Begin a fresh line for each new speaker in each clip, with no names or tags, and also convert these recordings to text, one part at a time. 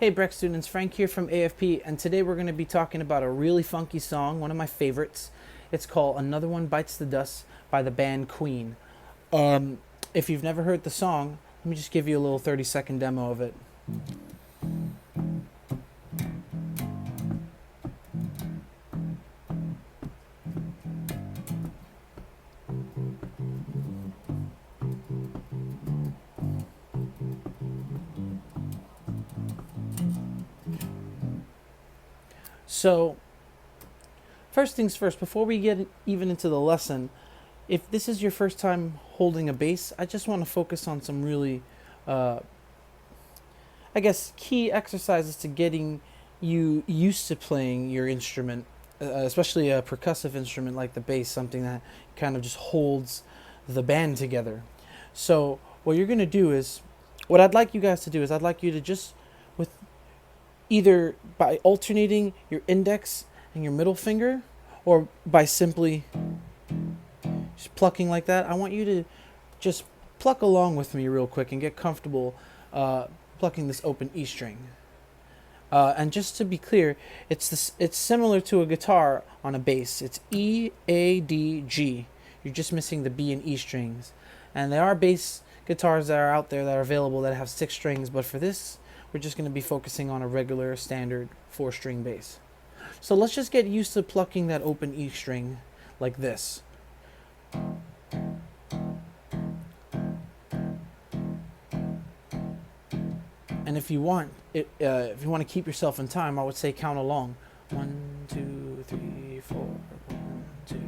Hey Breck students, Frank here from AFP, and today we're going to be talking about a really funky song, one of my favorites. It's called Another One Bites the Dust by the band Queen. Um, if you've never heard the song, let me just give you a little 30-second demo of it. So, first things first, before we get even into the lesson, if this is your first time holding a bass, I just want to focus on some really, uh, key exercises to getting you used to playing your instrument, especially a percussive instrument like the bass, something that kind of just holds the band together. So, what you're going to do is, what I'd like you guys to do is, I'd like you to just, with either by alternating your index and your middle finger, or by simply just plucking like that, I want you to just pluck along with me real quick and get comfortable plucking this open E string. And just to be clear, it's similar to a guitar on a bass. It's E, A, D, G. You're just missing the B and E strings. And there are bass guitars that are out there that are available that have 6 strings, but for this, we're just going to be focusing on a regular standard 4-string bass. So let's just get used to plucking that open E string like this. And if you want to keep yourself in time, I would say count along. 1, 2, 3, 4. 1, 2,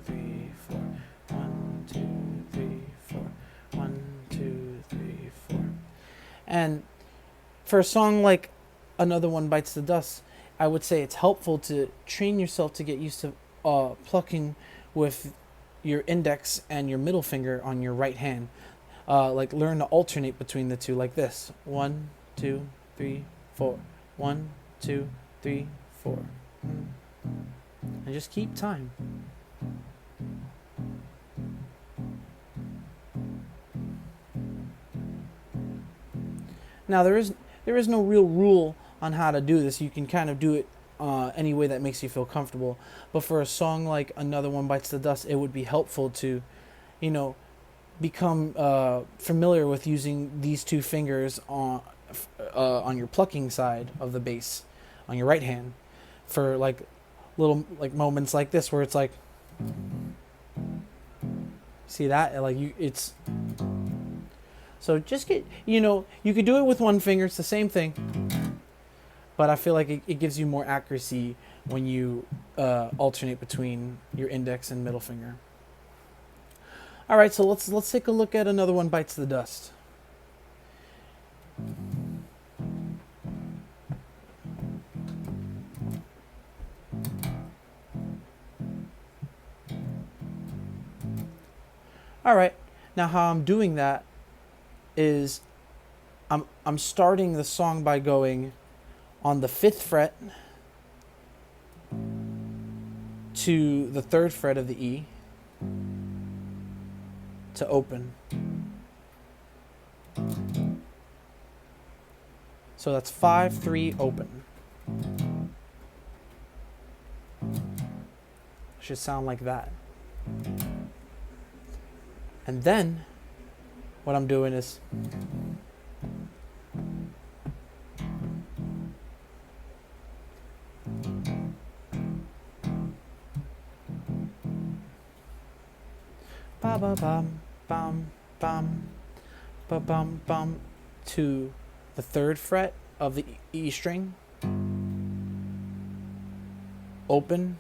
3, 4. 1, 2, 3, 4. 1, 2, 3, 4. And for a song like Another One Bites the Dust, I would say it's helpful to train yourself to get used to plucking with your index and your middle finger on your right hand. Like learn to alternate between the two like this. 1, 2, 3, 4. 1, 2, 3, 4. And just keep time. Now there is no real rule on how to do this. You can kind of do it any way that makes you feel comfortable. But for a song like Another One Bites the Dust, it would be helpful to, become familiar with using these 2 fingers on your plucking side of the bass, on your right hand, for like little like moments like this where it's like, see that it's. So just you could do it with 1 finger. It's the same thing, but I feel like it gives you more accuracy when you alternate between your index and middle finger. All right, so let's take a look at Another One Bites the Dust. All right, now how I'm doing that is I'm starting the song by going on the 5th fret to the 3rd fret of the E to open. So that's 5, 3, open. Should sound like that. And then what I'm doing is ba ba bum bum bum ba bum bum to the 3rd fret of the E string, open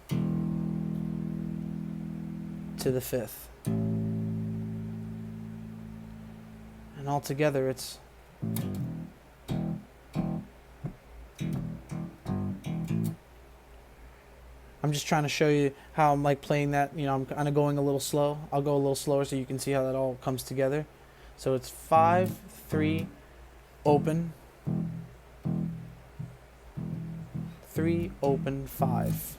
to the 5th, and all together it's I'm just trying to show you how I'm like playing that. I'm kind of going a little slow. I'll go a little slower so you can see how that all comes together. So it's 5, 3, open, 3, open, 5.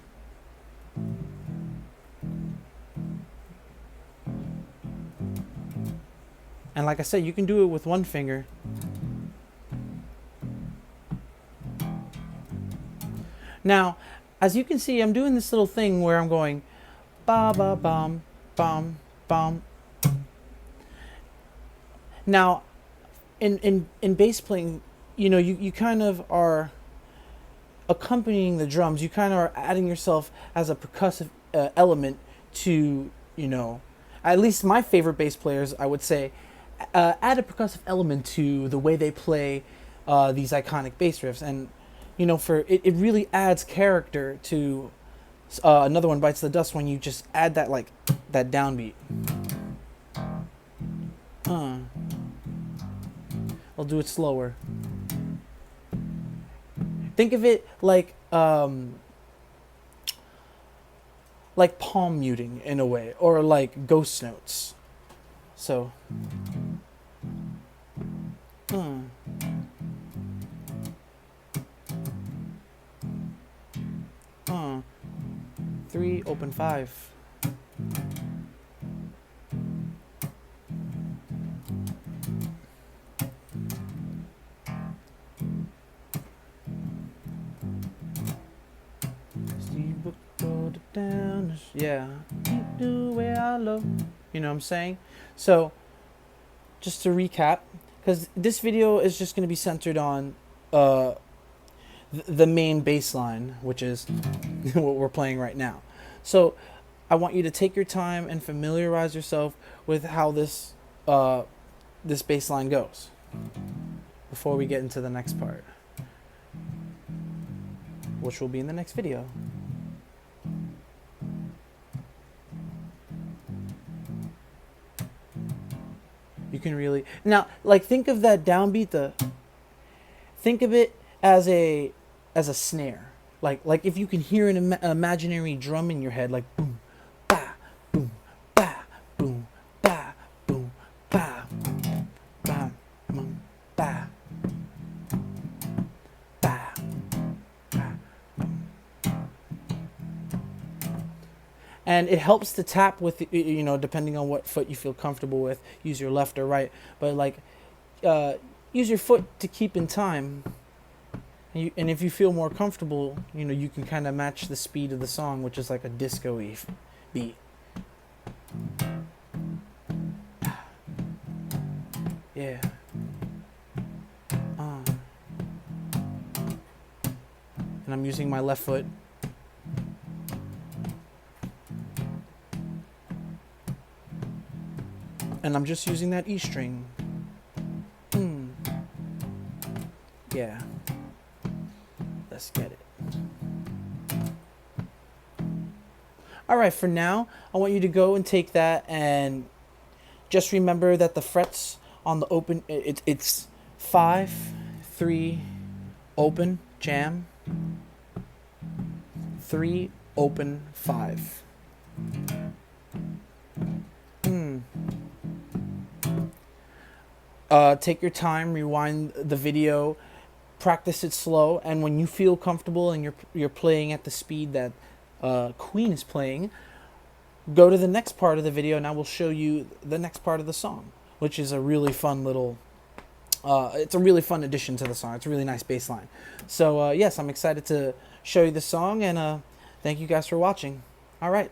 And like I said, you can do it with 1 finger. Now, as you can see, I'm doing this little thing where I'm going ba ba bum bum bum. Now, in bass playing, you kind of are accompanying the drums. You kind of are adding yourself as a percussive element to, at least my favorite bass players, I would say, add a percussive element to the way they play these iconic bass riffs. And, it really adds character to Another One Bites the Dust when you just add that, like, that downbeat. I'll do it slower. Think of it like palm muting in a way, or like ghost notes. So, 3 open 5. Yeah, do where I love. You know what I'm saying? So, just to recap, because this video is just going to be centered on the main bass line, which is what we're playing right now. So, I want you to take your time and familiarize yourself with how this bass line goes before we get into the next part, which will be in the next video. You can really now, like, think of that downbeat. Think of it as a snare, like if you can hear an imaginary drum in your head, like boom, ba, boom, ba, boom, ba, boom, ba, ba, boom, ba, ba, ba. And it helps to tap with, depending on what foot you feel comfortable with. Use your left or right, but use your foot to keep in time. And if you feel more comfortable, you can kind of match the speed of the song, which is like a disco-y beat. Yeah. And I'm using my left foot. And I'm just using that E string. Yeah. Let's get it. Alright, for now, I want you to go and take that and just remember that the frets on the open, it's 5, 3, open, jam, 3, open, 5. Take your time, rewind the video, practice it slow, and when you feel comfortable and you're playing at the speed that Queen is playing, go to the next part of the video, and I will show you the next part of the song, which is a really fun little. It's a really fun addition to the song. It's a really nice bass line. So yes, I'm excited to show you the song, and thank you guys for watching. All right.